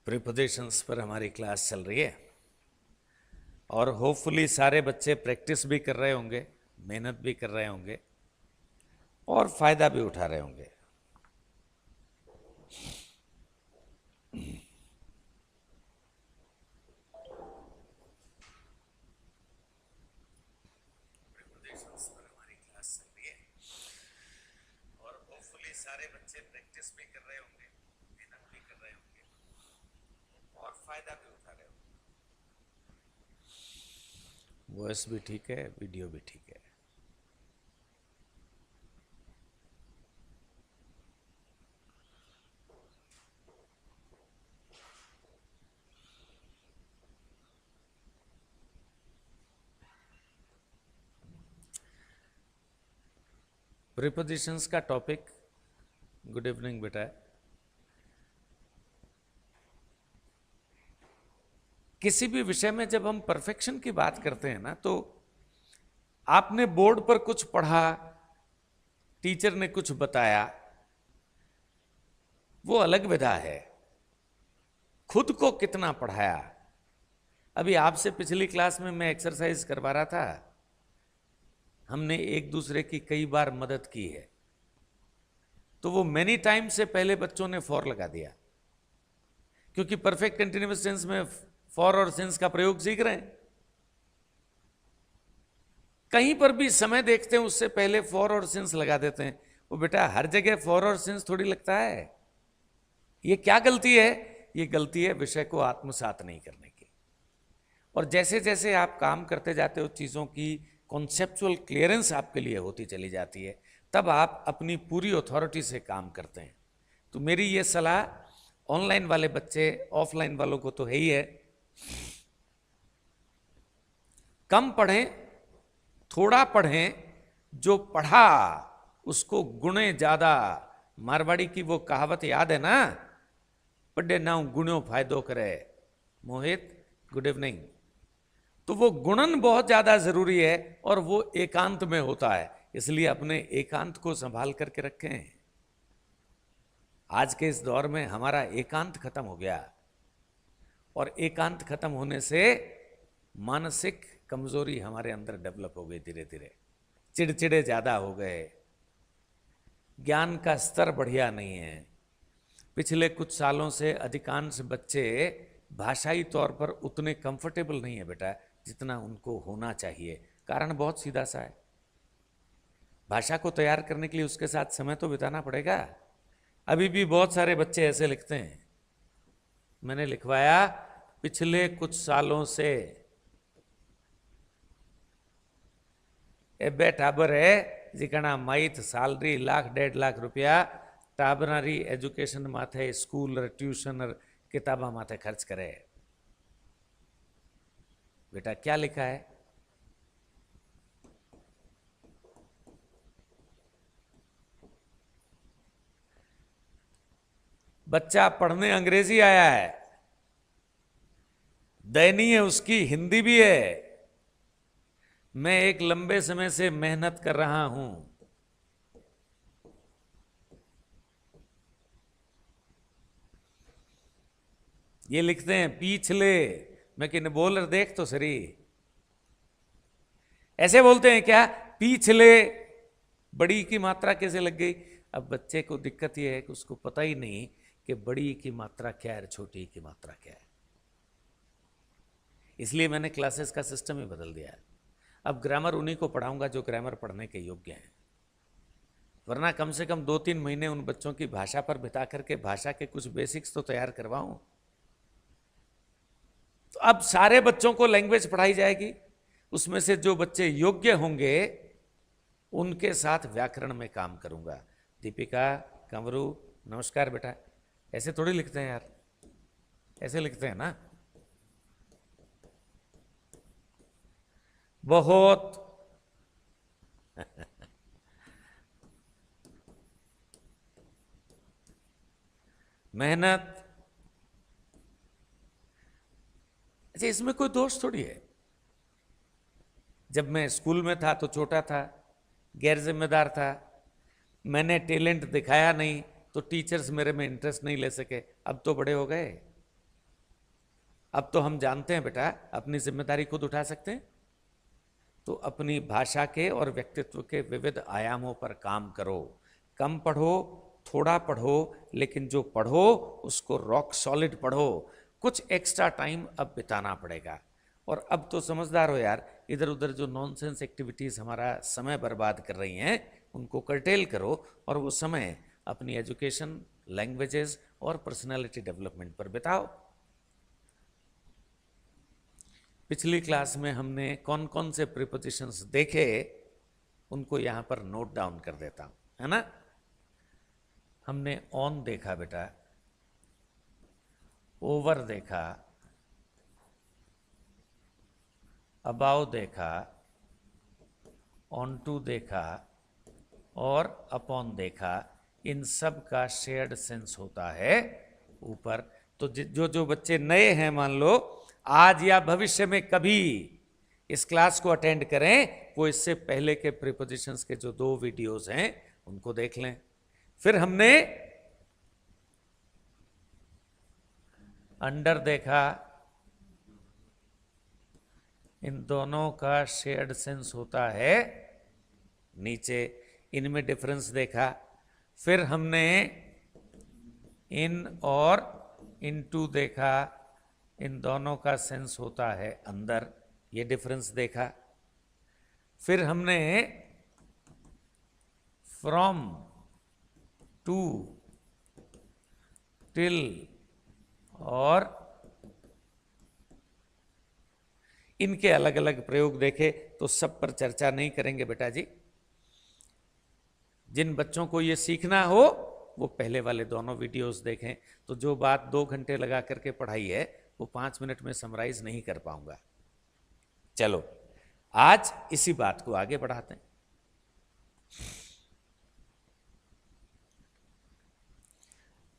Prepositions पर हमारी class चल रही है और होपफुली सारे बच्चे प्रैक्टिस भी कर रहे होंगे, मेहनत भी कर रहे होंगे और फायदा भी उठा रहे होंगे। प्रीपोजिशंस पर हमारी क्लास चल रही है और होपफुली सारे बच्चे प्रैक्टिस भी कर रहे होंगे, मेहनत भी कर रहे होंगे और फायदा भी उठा रहे होंगे। वॉइस भी ठीक है, वीडियो भी ठीक है। प्रीपोजिशंस का टॉपिक, गुड इवनिंग बेटा, किसी भी विषय में जब हम परफेक्शन की बात करते हैं ना, तो आपने बोर्ड पर कुछ पढ़ा, टीचर ने कुछ बताया, वो अलग विधा है। खुद को कितना पढ़ाया। अभी आपसे पिछली क्लास में मैं एक्सरसाइज करवा रहा था, हमने एक दूसरे की कई बार मदद की है, तो वो मेनी टाइम से पहले बच्चों ने फॉर लगा दिया, क्योंकि परफेक्ट कंटिन्यूअस टेंस में फॉर और सिंस का प्रयोग सीख रहे हैं। कहीं पर भी समय देखते हैं उससे पहले फॉर और सिंस लगा देते हैं। वो बेटा हर जगह फॉर और सिंस थोड़ी लगता है। ये क्या गलती है? ये गलती है विषय को आत्मसात नहीं करने की। और जैसे जैसे आप काम करते जाते हो, चीजों की कॉन्सेप्चुअल क्लियरेंस आपके लिए होती चली जाती है, तब आप अपनी पूरी अथॉरिटी से काम करते हैं। तो मेरी ये सलाह ऑनलाइन वाले बच्चे, ऑफलाइन वालों को तो है ही है, कम पढ़ें, थोड़ा पढ़ें, जो पढ़ा उसको गुणे ज्यादा। मारवाड़ी की वो कहावत याद है ना, पढ़े ना गुणों फायदो करे। मोहित गुड इवनिंग। तो वो गुणन बहुत ज्यादा जरूरी है और वो एकांत में होता है, इसलिए अपने एकांत को संभाल करके रखें। आज के इस दौर में हमारा एकांत खत्म हो गया और एकांत खत्म होने से मानसिक कमजोरी हमारे अंदर डेवलप हो गई, धीरे धीरे चिड़चिड़े ज्यादा हो गए, ज्ञान का स्तर बढ़िया नहीं है। पिछले कुछ सालों से अधिकांश बच्चे भाषाई तौर पर उतने कंफर्टेबल नहीं है बेटा, जितना उनको होना चाहिए। कारण बहुत सीधा सा है, भाषा को तैयार करने के लिए उसके साथ समय तो बिताना पड़ेगा। अभी भी बहुत सारे बच्चे ऐसे लिखते हैं, मैंने लिखवाया पिछले कुछ सालों से। एबे टाबर है जिकना माइथ सैलरी लाख 1.5 लाख रुपया टाबरारी एजुकेशन माथे, स्कूल और ट्यूशन और किताबा माथे खर्च करे। बेटा क्या लिखा है? बच्चा पढ़ने अंग्रेजी आया है, दयनीय उसकी हिंदी भी है। मैं एक लंबे समय से मेहनत कर रहा हूं। ये लिखते हैं पिछले, मैं किन बोल रहा देख तो सरी, ऐसे बोलते हैं क्या? पिछले। बड़ी की मात्रा कैसे लग गई? अब बच्चे को दिक्कत यह है कि उसको पता ही नहीं कि बड़ी की मात्रा क्या है, छोटी की मात्रा क्या है। इसलिए मैंने क्लासेस का सिस्टम ही बदल दिया है। अब ग्रामर उन्हीं को पढ़ाऊंगा जो ग्रामर पढ़ने के योग्य हैं, वरना कम से कम 2-3 महीने उन बच्चों की भाषा पर बिता करके भाषा के कुछ बेसिक्स तो तैयार करवाऊं। तो अब सारे बच्चों को लैंग्वेज पढ़ाई जाएगी, उसमें से जो बच्चे योग्य होंगे उनके साथ व्याकरण में काम करूंगा। दीपिका, कंवरू, नमस्कार बेटा। ऐसे थोड़ी लिखते हैं यार, ऐसे लिखते हैं ना। बहुत मेहनत। अच्छा, इसमें कोई दोष थोड़ी है। जब मैं स्कूल में था तो छोटा था, गैर जिम्मेदार था, मैंने टैलेंट दिखाया नहीं तो टीचर्स मेरे में इंटरेस्ट नहीं ले सके। अब तो बड़े हो गए, अब तो हम जानते हैं बेटा, अपनी जिम्मेदारी खुद उठा सकते हैं। तो अपनी भाषा के और व्यक्तित्व के विविध आयामों पर काम करो। कम पढ़ो, थोड़ा पढ़ो, लेकिन जो पढ़ो उसको रॉक सॉलिड पढ़ो। कुछ एक्स्ट्रा टाइम अब बिताना पड़ेगा। और अब तो समझदार हो यार, इधर उधर जो नॉनसेंस एक्टिविटीज़ हमारा समय बर्बाद कर रही हैं उनको कर्टेल करो और वो समय अपनी एजुकेशन, लैंग्वेजेस और पर्सनालिटी डेवलपमेंट पर बिताओ। पिछली क्लास में हमने कौन कौन से प्रीपोजिशंस देखे उनको यहां पर नोट डाउन कर देता हूं, है ना। हमने ऑन देखा बेटा, ओवर देखा, अबाउ देखा, ऑन टू देखा और अपॉन देखा। इन सब का शेयर्ड सेंस होता है ऊपर। तो जो जो बच्चे नए हैं, मान लो आज या भविष्य में कभी इस क्लास को अटेंड करें, वो इससे पहले के प्रीपोजिशंस के जो 2 वीडियोस हैं उनको देख लें। फिर हमने अंडर देखा, इन दोनों का शेयर्ड सेंस होता है नीचे, इनमें डिफरेंस देखा। फिर हमने इन और इनटू देखा, इन दोनों का सेंस होता है अंदर, ये डिफरेंस देखा। फिर हमने फ्रॉम, टू, टिल और इनके अलग अलग प्रयोग देखे। तो सब पर चर्चा नहीं करेंगे बेटा जी। जिन बच्चों को ये सीखना हो वो पहले वाले दोनों वीडियोस देखें। तो जो बात 2 घंटे लगा करके पढ़ाई है वो 5 मिनट में समराइज नहीं कर पाऊंगा। चलो आज इसी बात को आगे बढ़ाते हैं।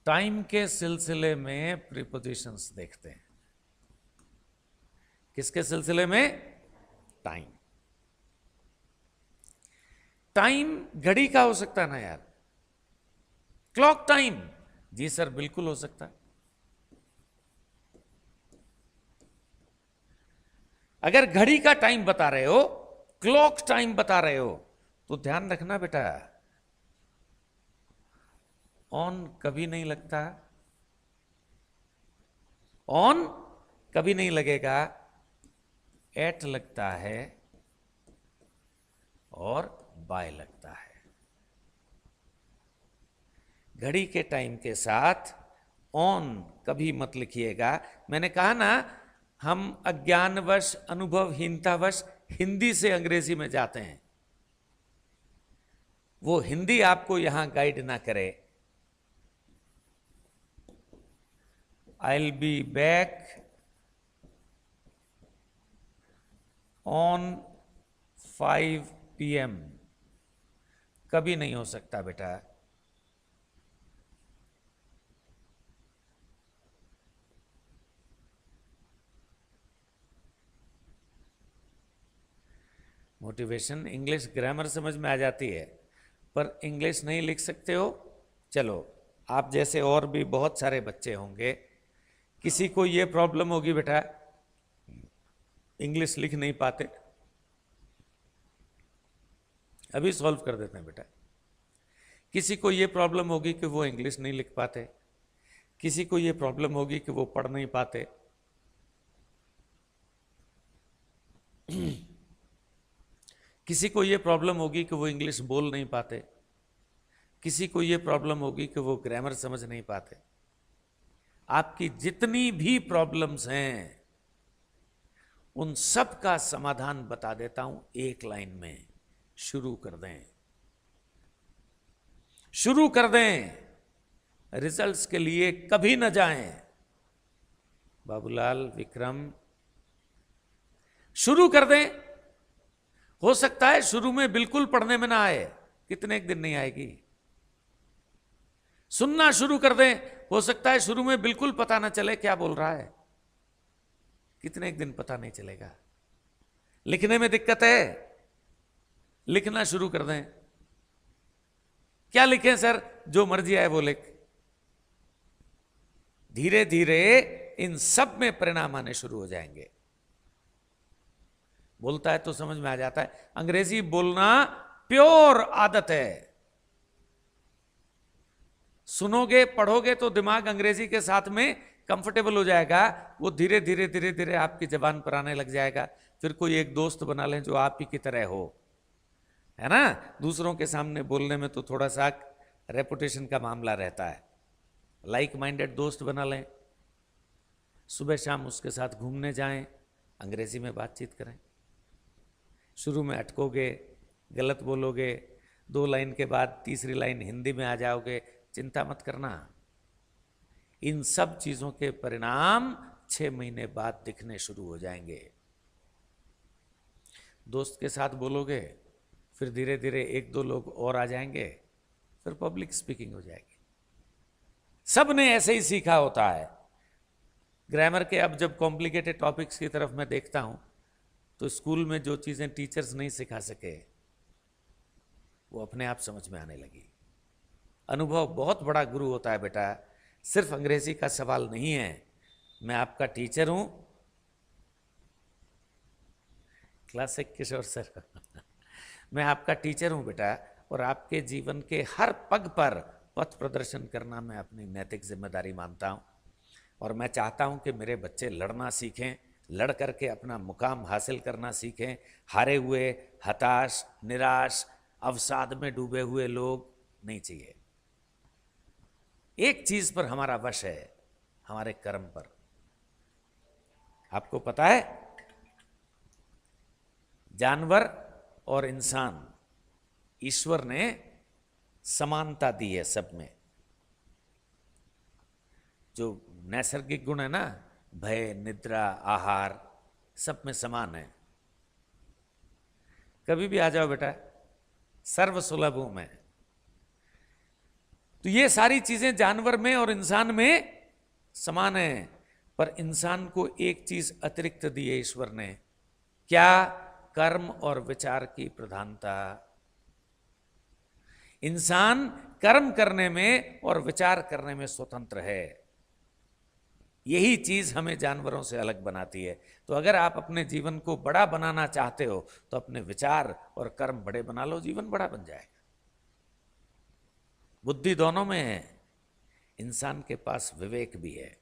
टाइम के सिलसिले में प्रीपोजिशंस देखते हैं। किसके सिलसिले में? टाइम। टाइम घड़ी का हो सकता है ना यार, क्लॉक टाइम। जी सर बिल्कुल हो सकता है। अगर घड़ी का टाइम बता रहे हो, क्लॉक टाइम बता रहे हो, तो ध्यान रखना बेटा, ऑन कभी नहीं लगता, ऑन कभी नहीं लगेगा, एट लगता है और बाय लगता है। घड़ी के टाइम के साथ ऑन कभी मत लिखिएगा। मैंने कहा ना, हम अज्ञानवश, अनुभवहीनतावश हिंदी से अंग्रेजी में जाते हैं। वो हिंदी आपको यहां गाइड ना करे। I'll be back on 5 PM कभी नहीं हो सकता बेटा। मोटिवेशन इंग्लिश ग्रामर समझ में आ जाती है, पर इंग्लिश नहीं लिख सकते हो। चलो, आप जैसे और भी बहुत सारे बच्चे होंगे, किसी को ये प्रॉब्लम होगी बेटा, इंग्लिश लिख नहीं पाते। अभी सॉल्व कर देते हैं बेटा। किसी को ये प्रॉब्लम होगी कि वो इंग्लिश नहीं लिख पाते, किसी को ये प्रॉब्लम होगी कि वो पढ़ नहीं पाते। किसी को ये प्रॉब्लम होगी कि वो इंग्लिश बोल नहीं पाते, किसी को ये प्रॉब्लम होगी कि वो ग्रामर समझ नहीं पाते। आपकी जितनी भी प्रॉब्लम्स हैं उन सब का समाधान बता देता हूं एक लाइन में। शुरू कर दें, शुरू कर दें, रिजल्ट्स के लिए कभी न जाएं। बाबूलाल, विक्रम, शुरू कर दें। हो सकता है शुरू में बिल्कुल पढ़ने में ना आए, कितने एक दिन नहीं आएगी। सुनना शुरू कर दें, हो सकता है शुरू में बिल्कुल पता ना चले क्या बोल रहा है, कितने एक दिन पता नहीं चलेगा। लिखने में दिक्कत है, लिखना शुरू कर दें। क्या लिखें सर? जो मर्जी आए वो लिख। धीरे धीरे इन सब में परिणाम आने शुरू हो जाएंगे। बोलता है तो समझ में आ जाता है। अंग्रेजी बोलना प्योर आदत है। सुनोगे पढ़ोगे तो दिमाग अंग्रेजी के साथ में कंफर्टेबल हो जाएगा, वो धीरे धीरे धीरे धीरे आपकी जबान पर आने लग जाएगा। फिर कोई एक दोस्त बना लें जो आप ही की तरह हो, है ना। दूसरों के सामने बोलने में तो थोड़ा सा रेपुटेशन का मामला रहता है। लाइक माइंडेड दोस्त बना लें, सुबह शाम उसके साथ घूमने जाएं, अंग्रेजी में बातचीत करें। शुरू में अटकोगे, गलत बोलोगे, 2 लाइन के बाद तीसरी लाइन हिंदी में आ जाओगे, चिंता मत करना। इन सब चीजों के परिणाम 6 महीने बाद दिखने शुरू हो जाएंगे। दोस्त के साथ बोलोगे, फिर धीरे धीरे 1-2 लोग और आ जाएंगे, फिर पब्लिक स्पीकिंग हो जाएगी। सब ने ऐसे ही सीखा होता है। ग्रामर के अब जब कॉम्प्लिकेटेड टॉपिक्स की तरफ मैं देखता हूं तो स्कूल में जो चीजें टीचर्स नहीं सिखा सके वो अपने आप समझ में आने लगी। अनुभव बहुत बड़ा गुरु होता है बेटा। सिर्फ अंग्रेजी का सवाल नहीं है। मैं आपका टीचर हूं, क्लासिक किशोर सर मैं आपका टीचर हूं बेटा, और आपके जीवन के हर पग पर पथ प्रदर्शन करना मैं अपनी नैतिक जिम्मेदारी मानता हूं। और मैं चाहता हूं कि मेरे बच्चे लड़ना सीखें, लड़ करके अपना मुकाम हासिल करना सीखें। हारे हुए, हताश, निराश, अवसाद में डूबे हुए लोग नहीं चाहिए। एक चीज पर हमारा वश है, हमारे कर्म पर। आपको पता है, जानवर और इंसान, ईश्वर ने समानता दी है सब में। जो नैसर्गिक गुण है ना, भय, निद्रा, आहार, सब में समान है। कभी भी आ जाओ बेटा, सर्व सुलभ हूं मैं। तो ये सारी चीजें जानवर में और इंसान में समान है। पर इंसान को एक चीज अतिरिक्त दी है ईश्वर ने। क्या? कर्म और विचार की प्रधानता। इंसान कर्म करने में और विचार करने में स्वतंत्र है। यही चीज हमें जानवरों से अलग बनाती है। तो अगर आप अपने जीवन को बड़ा बनाना चाहते हो तो अपने विचार और कर्म बड़े बना लो, जीवन बड़ा बन जाएगा। बुद्धि दोनों में है। इंसान के पास विवेक भी है,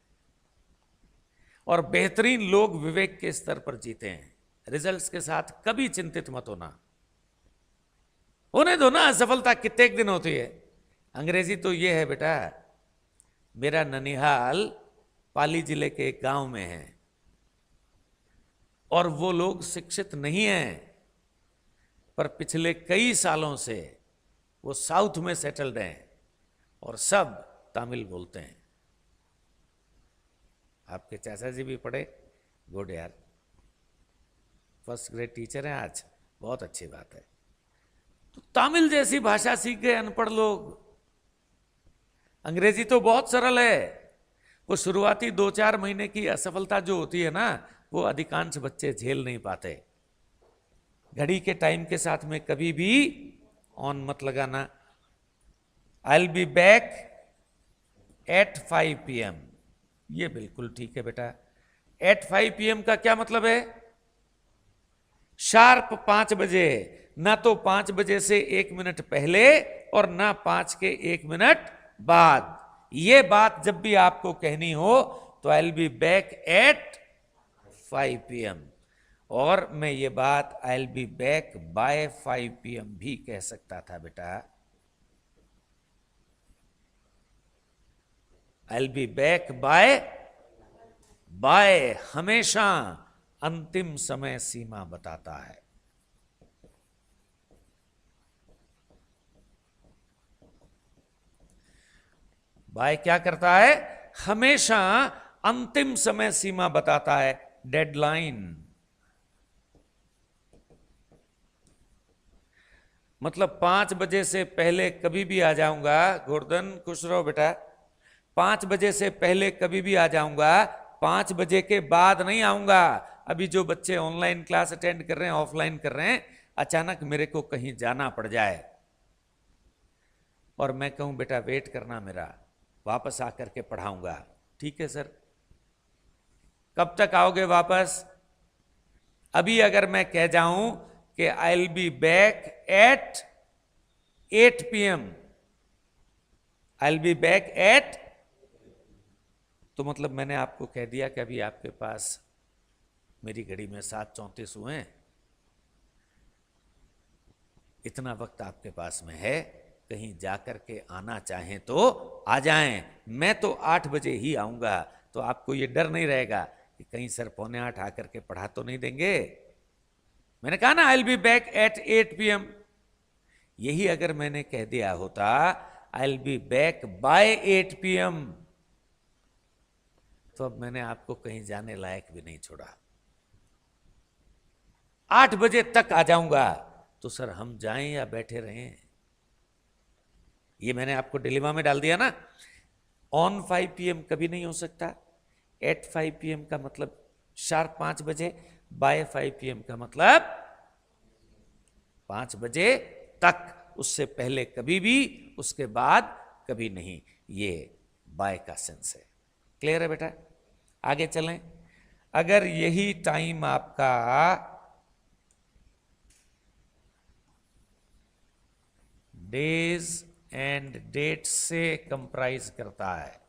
और बेहतरीन लोग विवेक के स्तर पर जीते हैं। रिजल्ट्स के साथ कभी चिंतित मत होना। होने दो ना, असफलता कितने दिन होती है। अंग्रेजी तो ये है बेटा, मेरा ननिहाल पाली जिले के एक गांव में है, और वो लोग शिक्षित नहीं हैं, पर पिछले कई सालों से वो साउथ में सेटल्ड हैं और सब तमिल बोलते हैं। आपके चाचा जी भी पढ़े, गुड यार, फर्स्ट ग्रेड टीचर हैं आज, बहुत अच्छी बात है। तो तमिल जैसी भाषा सीख गए अनपढ़ लोग। अंग्रेजी तो बहुत सरल है। वो शुरुआती 2-4 महीने की असफलता जो होती है ना, वो अधिकांश बच्चे झेल नहीं पाते। घड़ी के टाइम के साथ में कभी भी ऑन मत लगाना। I'll be back at 5 PM। ये बिल्कुल ठीक है बेटा। at 5 PM का क्या मतलब है? शार्प 5 बजे। ना तो 5 बजे से 1 मिनट पहले और ना 5 के 1 मिनट बाद। ये बात जब भी आपको कहनी हो तो I'll be back at 5 PM। और मैं ये बात I'll be back by 5 PM भी कह सकता था बेटा। I'll be back by हमेशा अंतिम समय सीमा बताता है। बाय क्या करता है? हमेशा अंतिम समय सीमा बताता है, डेडलाइन। मतलब 5 बजे से पहले कभी भी आ जाऊंगा। गोवर्धन खुश रहो बेटा। 5 बजे से पहले कभी भी आ जाऊंगा, 5 बजे के बाद नहीं आऊंगा। अभी जो बच्चे ऑनलाइन क्लास अटेंड कर रहे हैं, ऑफलाइन कर रहे हैं, अचानक मेरे को कहीं जाना पड़ जाए और मैं कहूं बेटा वेट करना मेरा, वापस आकर के पढ़ाऊंगा। ठीक है सर। कब तक आओगे वापस? अभी अगर मैं कह जाऊं कि आई will be back at 8 PM, I will be back at, तो मतलब मैंने आपको कह दिया कि अभी आपके पास मेरी घड़ी में 7:34 हुए हैं, इतना वक्त आपके पास में है, कहीं जाकर के आना चाहें तो आ जाएं। मैं तो 8 बजे ही आऊंगा, तो आपको ये डर नहीं रहेगा कि कहीं सर 7:45 आकर के पढ़ा तो नहीं देंगे। मैंने कहा ना आई will be back at 8 PM, यही अगर मैंने कह दिया होता आई will be back by 8 PM, तो अब मैंने आपको कहीं जाने लायक भी नहीं छोड़ा। 8 बजे तक आ जाऊंगा, तो सर हम जाएं या बैठे रहें? ये मैंने आपको डिलेमा में डाल दिया ना। ऑन 5 PM कभी नहीं हो सकता, एट 5 PM का मतलब शार्प 5 बजे, बाय 5 PM का मतलब 5 बजे तक, उससे पहले कभी भी, उसके बाद कभी नहीं। ये बाय का सेंस है। क्लियर है बेटा? आगे चलें। अगर यही टाइम आपका डेज एंड डेट से कंप्राइज करता है,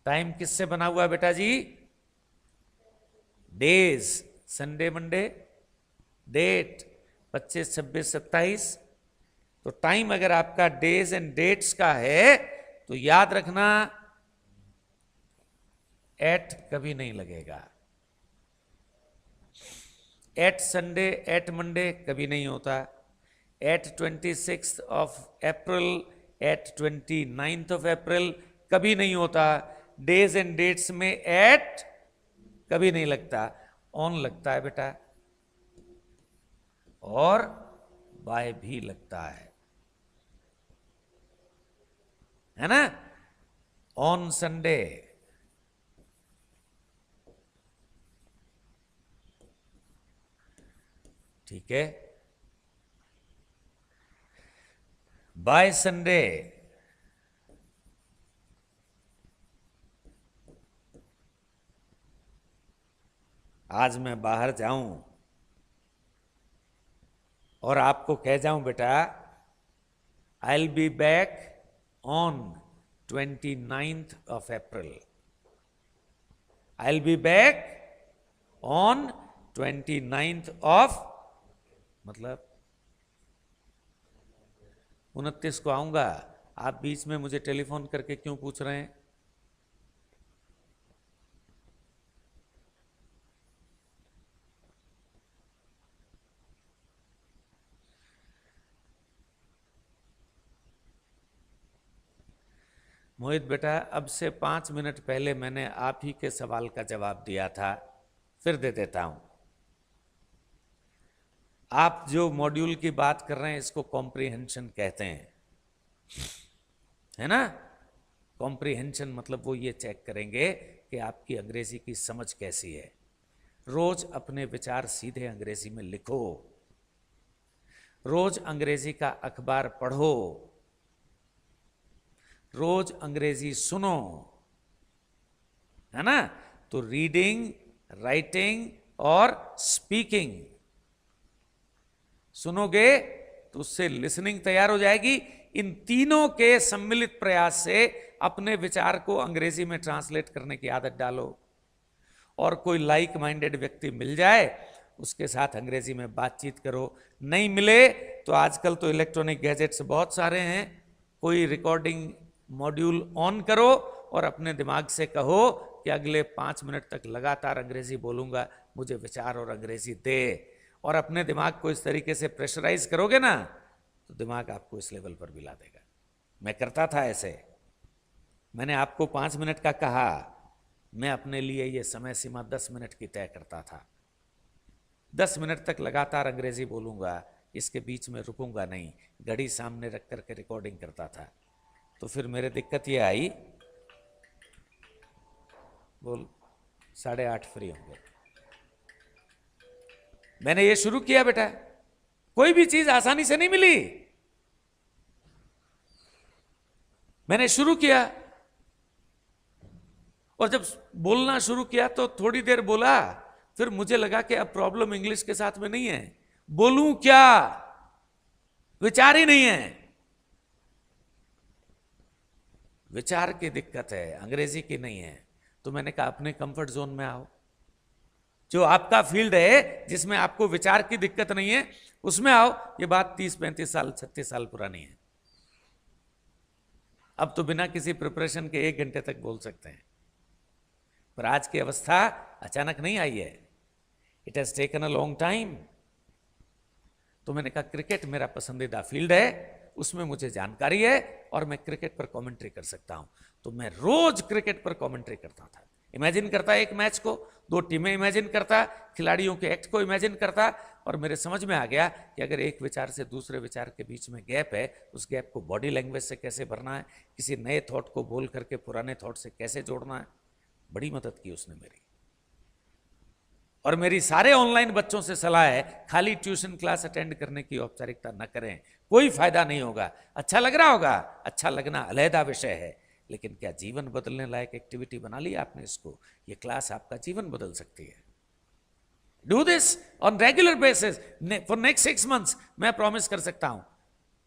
टाइम किससे बना हुआ है बेटा जी? डेज, संडे मंडे, डेट 25 26 27, तो टाइम अगर आपका डेज एंड डेट्स का है तो याद रखना एट कभी नहीं लगेगा। एट संडे, एट मंडे कभी नहीं होता। एट 26 अप्रैल, एट 29 अप्रैल कभी नहीं होता। डेज एंड डेट्स में एट कभी नहीं लगता, ऑन लगता है बेटा, और बाय भी लगता है ना? ऑन संडे, ठीक है, बाय संडे, आज मैं बाहर जाऊं और आपको कह जाऊं बेटा आई will be back on 29 April, I will be back on 29 मतलब 29 को आऊंगा। आप बीच में मुझे टेलीफोन करके क्यों पूछ रहे हैं? मोहित बेटा, अब से 5 मिनट पहले मैंने आप ही के सवाल का जवाब दिया था, फिर दे देता हूं। आप जो मॉड्यूल की बात कर रहे हैं इसको कॉम्प्रिहेंशन कहते हैं, है ना? कॉम्प्रिहेंशन मतलब वो ये चेक करेंगे कि आपकी अंग्रेजी की समझ कैसी है। रोज अपने विचार सीधे अंग्रेजी में लिखो, रोज अंग्रेजी का अखबार पढ़ो, रोज अंग्रेजी सुनो, है ना? तो रीडिंग, राइटिंग और स्पीकिंग सुनोगे तो उससे लिसनिंग तैयार हो जाएगी। इन तीनों के सम्मिलित प्रयास से अपने विचार को अंग्रेजी में ट्रांसलेट करने की आदत डालो, और कोई लाइक माइंडेड व्यक्ति मिल जाए उसके साथ अंग्रेजी में बातचीत करो। नहीं मिले तो आजकल तो इलेक्ट्रॉनिक गैजेट्स बहुत सारे हैं, कोई रिकॉर्डिंग मॉड्यूल ऑन करो और अपने दिमाग से कहो कि अगले 5 मिनट तक लगातार अंग्रेजी बोलूंगा, मुझे विचार और अंग्रेजी दे। और अपने दिमाग को इस तरीके से प्रेशराइज करोगे ना तो दिमाग आपको इस लेवल पर भी ला देगा। मैं करता था ऐसे, मैंने आपको 5 मिनट का कहा, मैं अपने लिए ये समय सीमा 10 मिनट की तय करता था। 10 मिनट तक लगातार अंग्रेजी बोलूंगा, इसके बीच में रुकूंगा नहीं, घड़ी सामने रख करके रिकॉर्डिंग करता था। तो फिर मेरे दिक्कत ये आई, बोल 8:30 फ्री होंगे। मैंने ये शुरू किया बेटा, कोई भी चीज आसानी से नहीं मिली, मैंने शुरू किया और जब बोलना शुरू किया तो थोड़ी देर बोला, फिर मुझे लगा कि अब प्रॉब्लम इंग्लिश के साथ में नहीं है, बोलूं क्या, विचार ही नहीं है। विचार की दिक्कत है, अंग्रेजी की नहीं है। तो मैंने कहा अपने कंफर्ट जोन में आओ, जो आपका फील्ड है जिसमें आपको विचार की दिक्कत नहीं है उसमें आओ। ये बात 30-35 साल 36 साल पुरानी है। अब तो बिना किसी प्रिपरेशन के 1 घंटे तक बोल सकते हैं, पर आज की अवस्था अचानक नहीं आई है, it has taken a long time. तो मैंने कहा क्रिकेट मेरा पसंदीदा फील्ड है, उसमें मुझे जानकारी है और मैं क्रिकेट पर कमेंट्री कर सकता हूं। तो मैं रोज क्रिकेट पर कमेंट्री करता था, इमेजिन करता एक मैच को, 2 टीमें इमेजिन करता, खिलाड़ियों के एक्ट को इमेजिन करता, और मेरे समझ में आ गया कि अगर एक विचार से दूसरे विचार के बीच में गैप है, उस गैप को बॉडी लैंग्वेज से कैसे भरना है, किसी नए थॉट को बोल करके पुराने थॉट से कैसे जोड़ना है। बड़ी मदद की उसने मेरी। और मेरी सारे ऑनलाइन बच्चों से सलाह है, खाली ट्यूशन क्लास अटेंड करने की औपचारिकता न करें, कोई फायदा नहीं होगा। अच्छा लग रहा होगा, अच्छा लगना अलहदा विषय है, लेकिन क्या जीवन बदलने लायक एक्टिविटी बना लिया आपने इसको? ये क्लास आपका जीवन बदल सकती है। Do this on regular basis for next 6 months। मैं प्रॉमिस कर सकता हूं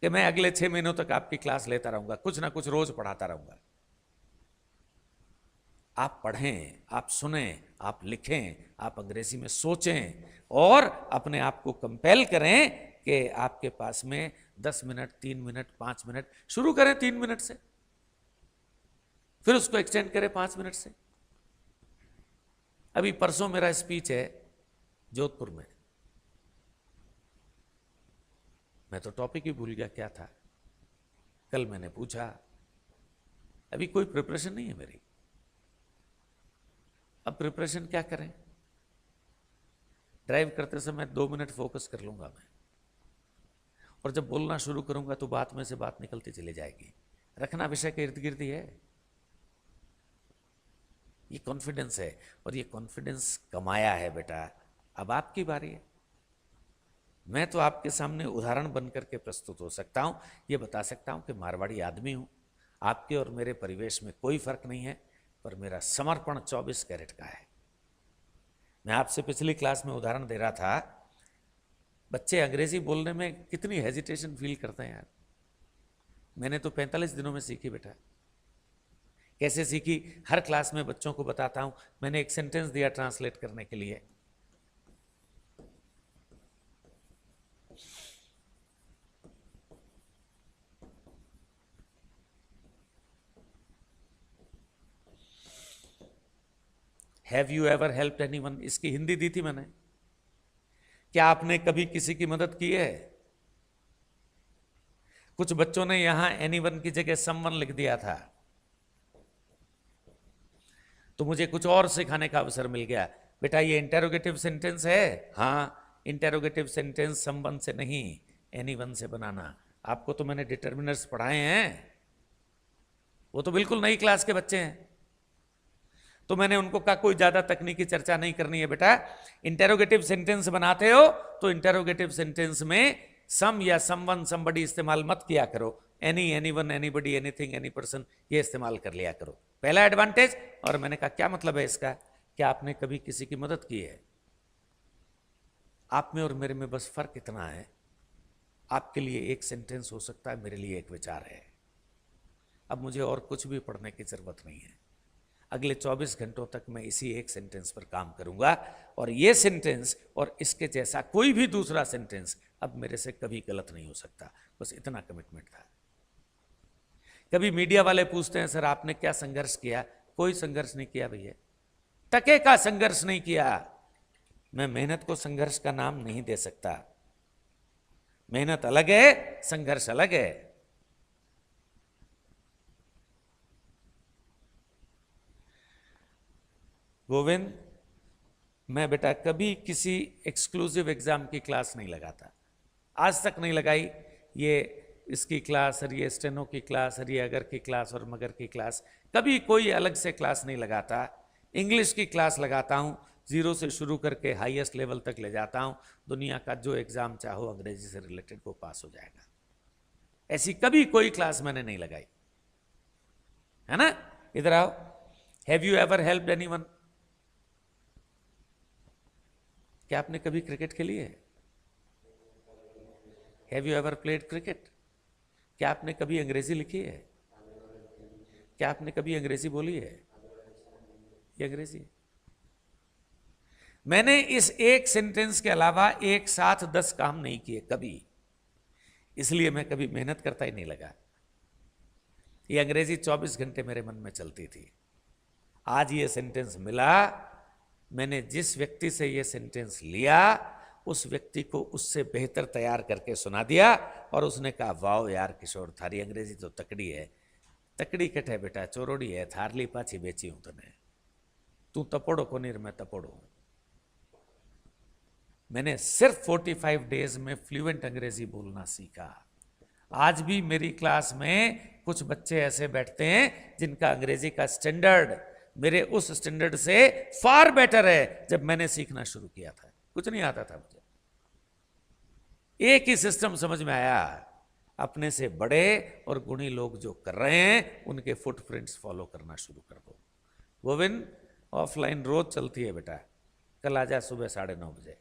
कि मैं अगले 6 महीनों तक आपकी क्लास लेता रहूंगा, कुछ ना कुछ रोज पढ़ाता रहूंगा। आप पढ़ें, आप सुने, आप लिखें, आप अंग्रेजी में सोचें और अपने आप को कंपेल करें कि आपके पास में 10 मिनट, 3 मिनट, 5 मिनट, शुरू करें 3 मिनट से, फिर उसको एक्सटेंड करें 5 मिनट से। अभी परसों मेरा स्पीच है जोधपुर में, मैं तो टॉपिक ही भूल गया क्या था। कल मैंने पूछा, अभी कोई प्रिपरेशन नहीं है मेरी, अब प्रिपरेशन क्या करें? ड्राइव करते समय 2 मिनट फोकस कर लूंगा मैं, और जब बोलना शुरू करूंगा तो बात में से बात निकलती चली जाएगी। रखना विषय के इर्द गिर्द ही है। ये कॉन्फिडेंस है, और ये कॉन्फिडेंस कमाया है बेटा। अब आपकी बारी है। मैं तो आपके सामने उदाहरण बनकर के प्रस्तुत हो सकता हूं, ये बता सकता हूं कि मारवाड़ी आदमी हूं। आपके और मेरे परिवेश में कोई फर्क नहीं है, पर मेरा समर्पण 24 कैरेट का है। मैं आपसे पिछली क्लास में उदाहरण दे रहा था, बच्चे अंग्रेजी बोलने में कितनी हेजिटेशन फील करते हैं यार। मैंने तो 45 दिनों में सीखी बेटा। कैसे सीखी? हर क्लास में बच्चों को बताता हूं। मैंने एक सेंटेंस दिया ट्रांसलेट करने के लिए, have you ever helped anyone, इसकी हिंदी दी थी मैंने। क्या आपने कभी किसी की मदद की है? कुछ बच्चों ने यहां एनीवन की जगह समवन लिख दिया था, तो मुझे कुछ और सिखाने का अवसर मिल गया। बेटा ये इंटेरोगेटिव सेंटेंस है, हाँ इंटेरोगेटिव सेंटेंस समवन से नहीं एनीवन से बनाना। आपको तो मैंने डिटर्मिनर्स पढ़ाए हैं, वो तो बिल्कुल नई क्लास के बच्चे हैं। तो मैंने उनको कहा कोई ज्यादा तकनीकी चर्चा नहीं करनी है बेटा। इंटेरोगेटिव सेंटेंस बनाते हो तो इंटेरोगेटिव सेंटेंस में सम या समवन समबडी इस्तेमाल मत किया करो। Any, anyone, anybody, anything, any person, ये इस्तेमाल कर लिया करो। पहला एडवांटेज। और मैंने कहा क्या मतलब है इसका? क्या आपने कभी किसी की मदद की है? आप में और मेरे में बस फर्क इतना है, आपके लिए एक सेंटेंस हो सकता है, मेरे लिए एक विचार है। अब मुझे और कुछ भी पढ़ने की जरूरत नहीं है। अगले 24 घंटों तक मैं इसी एक सेंटेंस पर काम करूंगा, और ये सेंटेंस और इसके जैसा कोई भी दूसरा सेंटेंस अब मेरे से कभी गलत नहीं हो सकता। बस इतना कमिटमेंट था। कभी मीडिया वाले पूछते हैं सर आपने क्या संघर्ष किया? कोई संघर्ष नहीं किया भैया, टके का संघर्ष नहीं किया। मैं मेहनत को संघर्ष का नाम नहीं दे सकता। मेहनत अलग है, संघर्ष अलग है। गोविंद, मैं बेटा कभी किसी एक्सक्लूसिव एग्जाम की क्लास नहीं लगाता, आज तक नहीं लगाई। ये इसकी क्लास और ये स्टेनो की क्लास और ये अगर की क्लास और मगर की क्लास, कभी कोई अलग से क्लास नहीं लगाता। इंग्लिश की क्लास लगाता हूँ, 0 से शुरू करके हाईएस्ट लेवल तक ले जाता हूँ। दुनिया का जो एग्जाम चाहो अंग्रेजी से रिलेटेड वो पास हो जाएगा। ऐसी कभी कोई क्लास मैंने नहीं लगाई, है ना? इधर आओ। Have you ever helped anyone? क्या आपने कभी क्रिकेट खेली है? Have you ever played cricket? क्या आपने कभी अंग्रेजी लिखी है? क्या आपने कभी अंग्रेजी बोली है? ये अंग्रेजी है। मैंने इस एक सेंटेंस के अलावा एक साथ 10 काम नहीं किए कभी, इसलिए मैं कभी मेहनत करता ही नहीं लगा। ये अंग्रेजी 24 घंटे मेरे मन में चलती थी। आज ये सेंटेंस मिला, मैंने जिस व्यक्ति से ये सेंटेंस लिया उस व्यक्ति को उससे बेहतर तैयार करके सुना दिया, और उसने कहा वाओ यार किशोर, थारी अंग्रेजी तो तकड़ी है। तकड़ी कट है बेटा, चोरोड़ी है, थारली पाछी बेची हूं तने, तू तपोड़ो कोनीर में तपोड़ो। मैंने सिर्फ 45 डेज में फ्लुएंट अंग्रेजी बोलना सीखा। आज भी मेरी क्लास में कुछ बच्चे ऐसे बैठते हैं जिनका अंग्रेजी का स्टैंडर्ड मेरे उस स्टैंडर्ड से फार बेटर है जब मैंने सीखना शुरू किया था। कुछ नहीं आता था मुझे, एक ही सिस्टम समझ में आया, अपने से बड़े और गुणी लोग जो कर रहे हैं उनके फुटप्रिंट्स फॉलो करना शुरू कर दो। गोविंद, ऑफलाइन रोज चलती है बेटा, कल आ जा सुबह 9:30 बजे,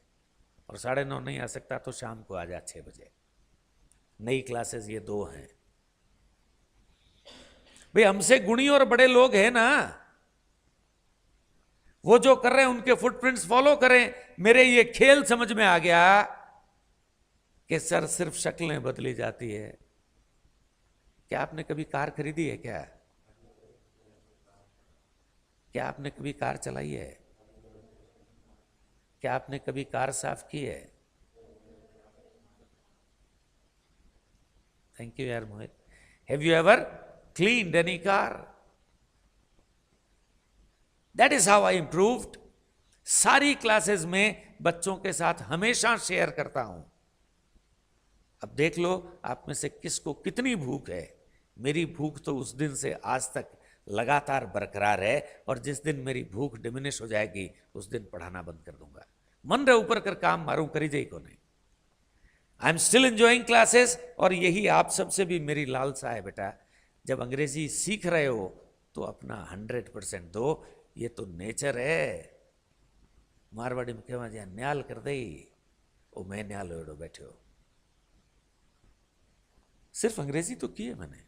और 9:30 नहीं आ सकता तो शाम को आ जा 6 बजे। नई क्लासेस ये 2 हैं। भाई हमसे गुणी और बड़े लोग हैं ना, वो जो कर रहे हैं उनके फुटप्रिंट्स फॉलो करें। मेरे ये खेल समझ में आ गया कि सर सिर्फ शक्लें बदली जाती है। क्या आपने कभी कार खरीदी है? क्या आपने कभी कार चलाई है? क्या आपने कभी कार साफ की है? थैंक यू यार Mohit. Have you ever cleaned any car? That is how I improved. सारी क्लासेस में बच्चों के साथ हमेशा शेयर करता हूं। अब देख लो आप में से किसको कितनी भूख है। मेरी भूख तो उस दिन से आज तक लगातार बरकरार है, और जिस दिन मेरी भूख डिमिनिश हो जाएगी उस दिन पढ़ाना बंद कर दूंगा। मन रे ऊपर कर काम मारूं करी जाई को नहीं। I am still enjoying classes, और यही आप सबसे भी मेरी लालसा है बेटा। जब अंग्रेजी सीख रहे हो तो अपना 100% दो। ये तो नेचर है। मारवाड़ी में कहवा जा न्याल कर दे, ओ मैं न्याल ओढ़ो बैठे हो। सिर्फ अंग्रेजी तो की है मैंने,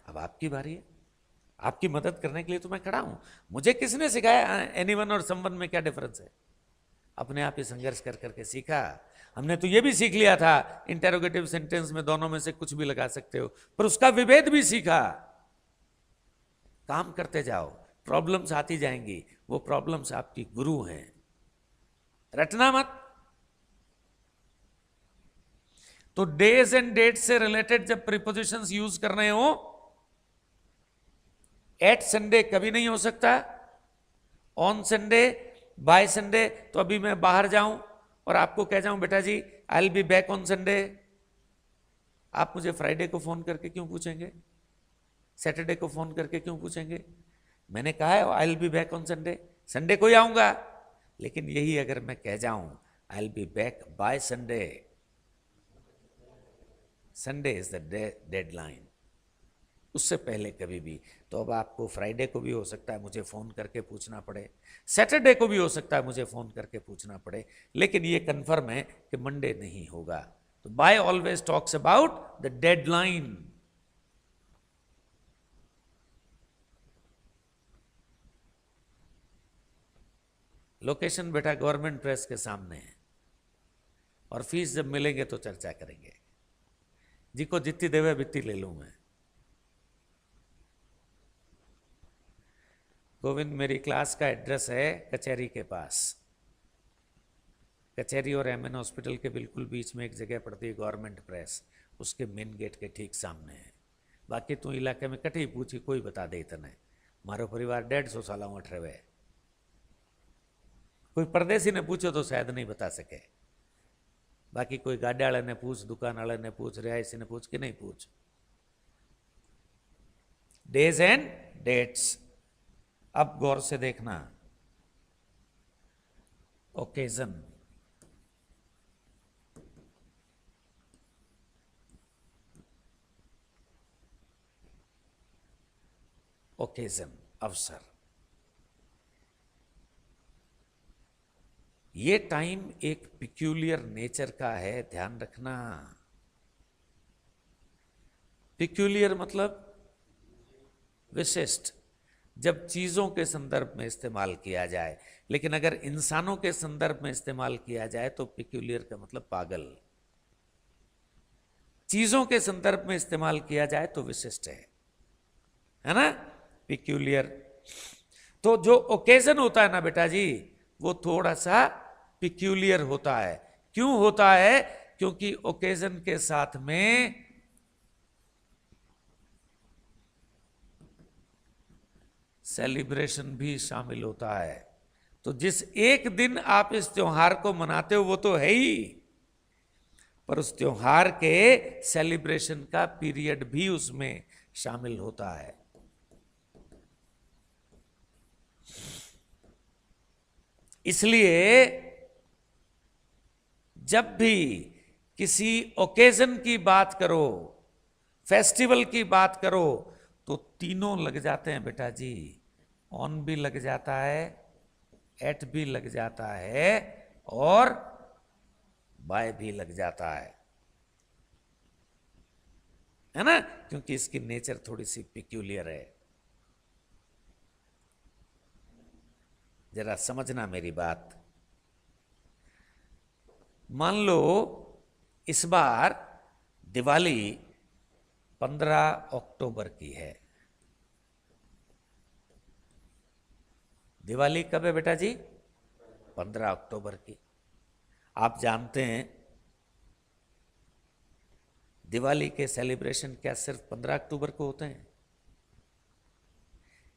अब आपकी बारी है। आपकी मदद करने के लिए तो मैं खड़ा हूं। मुझे किसने सिखाया एनीवन और समवन में क्या डिफरेंस है? अपने आप ही संघर्ष कर करके सीखा। हमने तो ये भी सीख लिया था इंटेरोगेटिव सेंटेंस में दोनों में से कुछ भी लगा सकते हो, पर उसका विभेद भी सीखा। काम करते जाओ, प्रॉब्लम्स आती जाएंगी, वो प्रॉब्लम्स आपकी गुरु हैं, रटना मत। तो डेज एंड डेट से रिलेटेड जब प्रीपोजिशंस यूज कर रहे हो, एट संडे कभी नहीं हो सकता, ऑन संडे, बाय संडे। तो अभी मैं बाहर जाऊं और आपको कह जाऊं बेटा जी I will be back on Sunday, आप मुझे फ्राइडे को फोन करके क्यों पूछेंगे? सैटरडे को फोन करके क्यों पूछेंगे? मैंने कहा है आई will be back on Sunday, Sunday को ही आऊंगा। लेकिन यही अगर मैं कह जाऊं आई will be back by Sunday, Sunday is the deadline, उससे पहले कभी भी। तो अब आपको फ्राइडे को भी हो सकता है मुझे फोन करके पूछना पड़े, सैटरडे को भी हो सकता है मुझे फोन करके पूछना पड़े, लेकिन ये कंफर्म है कि मंडे नहीं होगा। तो by always talks about the deadline. Location बेटा गवर्नमेंट प्रेस के सामने है, और फीस जब मिलेंगे तो चर्चा करेंगे। जी को जितनी देवे बित्ती ले लूं मैं। गोविंद, मेरी क्लास का एड्रेस है कचहरी के पास। कचहरी और एमएन हॉस्पिटल के बिल्कुल बीच में एक जगह पड़ती है गवर्नमेंट प्रेस, उसके मेन गेट के ठीक सामने है। बाकी तू इलाके में कटी पूछी कोई बता दे तने। मारो परिवार 150 साल अठ रहे, कोई परदेसी ने पूछो तो शायद नहीं बता सके। बाकी कोई गाड़ी वाले ने पूछ, दुकान वाले ने पूछ, रिहायशी ने पूछ कि नहीं पूछ। Days and dates. अब गौर से देखना, ओकेजन, ओकेजन अवसर। ये टाइम एक पिक्यूलियर नेचर का है, ध्यान रखना। पिक्यूलियर मतलब विशिष्ट, जब चीजों के संदर्भ में इस्तेमाल किया जाए, लेकिन अगर इंसानों के संदर्भ में इस्तेमाल किया जाए तो पिक्यूलियर का मतलब पागल। चीजों के संदर्भ में इस्तेमाल किया जाए तो विशिष्ट है ना, पिक्यूलियर। तो जो ओकेजन होता है ना बेटा जी, वो थोड़ा सा पिक्यूलियर होता है। क्यों होता है? क्योंकि ओकेजन के साथ में सेलिब्रेशन भी शामिल होता है। तो जिस एक दिन आप इस त्योहार को मनाते हो वो तो है ही, पर उस त्योहार के सेलिब्रेशन का पीरियड भी उसमें शामिल होता है। इसलिए जब भी किसी ओकेजन की बात करो, फेस्टिवल की बात करो, तो तीनों लग जाते हैं बेटा जी। ऑन भी लग जाता है, एट भी लग जाता है, और बाय भी लग जाता है ना, क्योंकि इसकी नेचर थोड़ी सी पिक्यूलियर है। जरा समझना मेरी बात। मान लो इस बार दिवाली 15 अक्टूबर की है। दिवाली कब है बेटा जी? 15 अक्टूबर की। आप जानते हैं दिवाली के सेलिब्रेशन क्या सिर्फ 15 अक्टूबर को होते हैं?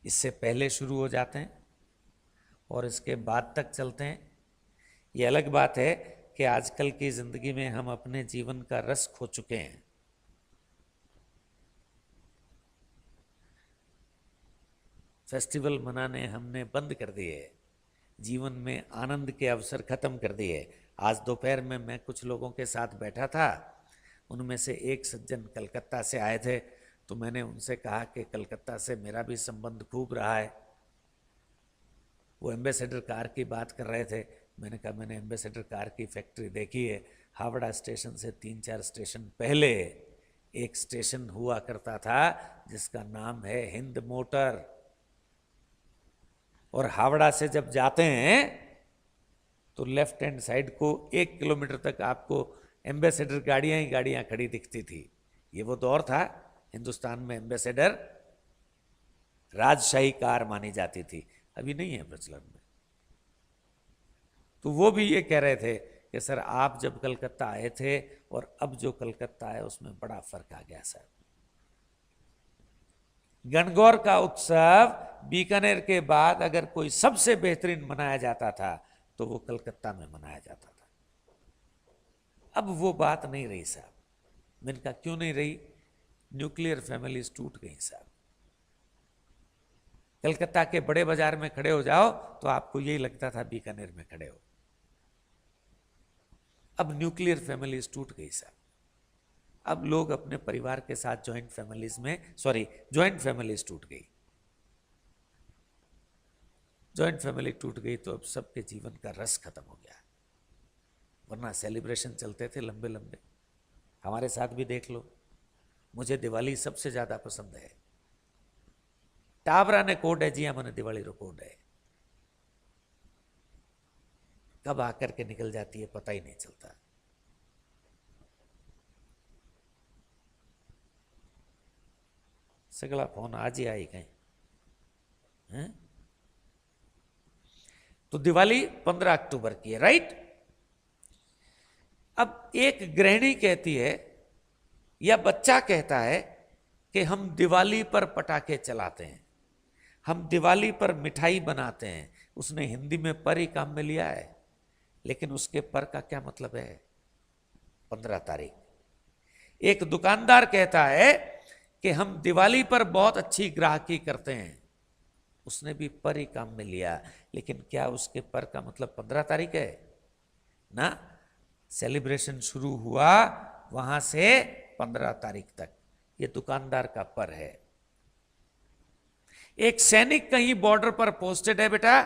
इससे पहले शुरू हो जाते हैं और इसके बाद तक चलते हैं। ये अलग बात है कि आजकल की जिंदगी में हम अपने जीवन का रस खो चुके हैं। फेस्टिवल मनाने हमने बंद कर दिए, जीवन में आनंद के अवसर खत्म कर दिए। आज दोपहर में मैं कुछ लोगों के साथ बैठा था, उनमें से एक सज्जन कलकत्ता से आए थे, तो मैंने उनसे कहा कि कलकत्ता से मेरा भी संबंध खूब रहा है। वो एम्बेसडर कार की बात कर रहे थे। मैंने कहा मैंने एम्बेसडर कार की फैक्ट्री देखी है। हावड़ा स्टेशन से 3-4 स्टेशन पहले एक स्टेशन हुआ करता था जिसका नाम है हिंद मोटर। और हावड़ा से जब जाते हैं तो लेफ्ट हैंड साइड को 1 किलोमीटर तक आपको एम्बेसडर गाड़ियां ही गाड़ियां खड़ी दिखती थी। ये वो दौर था, हिंदुस्तान में एम्बेसडर राजशाही कार मानी जाती थी, अभी नहीं है प्रचलन में। तो वो भी ये कह रहे थे कि सर आप जब कलकत्ता आए थे और अब जो कलकत्ता है उसमें बड़ा फर्क आ गया सर। गणगौर का उत्सव बीकानेर के बाद अगर कोई सबसे बेहतरीन मनाया जाता था तो वो कलकत्ता में मनाया जाता था। अब वो बात नहीं रही साहब। मैंने कहा क्यों नहीं रही? न्यूक्लियर फैमिलीज टूट गई साहब। कलकत्ता के बड़े बाजार में खड़े हो जाओ तो आपको यही लगता था बीकानेर में खड़े हो। अब न्यूक्लियर फैमिलीज टूट गई साहब। अब लोग अपने परिवार के साथ ज्वाइंट फैमिलीज टूट गई। ज्वाइंट फैमिली टूट गई तो अब सबके जीवन का रस खत्म हो गया। वरना सेलिब्रेशन चलते थे लंबे लंबे। हमारे साथ भी देख लो, मुझे दिवाली सबसे ज्यादा पसंद है। टाबरा ने कोड है जी, हमने दिवाली रो कोड है, कब आकर के निकल जाती है पता ही नहीं चलता। सगला फोन आज ही आई कहीं। तो दिवाली 15 अक्टूबर की है, राइट? अब एक गृहिणी कहती है या बच्चा कहता है कि हम दिवाली पर पटाखे चलाते हैं, हम दिवाली पर मिठाई बनाते हैं। उसने हिंदी में पर ही काम में लिया है, लेकिन उसके पर का क्या मतलब है? 15 तारीख। एक दुकानदार कहता है कि हम दिवाली पर बहुत अच्छी ग्राहकी करते हैं, उसने भी पर ही काम में लिया, लेकिन क्या उसके पर का मतलब 15 तारीख है? ना, सेलिब्रेशन शुरू हुआ वहां से 15 तारीख तक, ये दुकानदार का पर है। एक सैनिक कहीं बॉर्डर पर पोस्टेड है बेटा,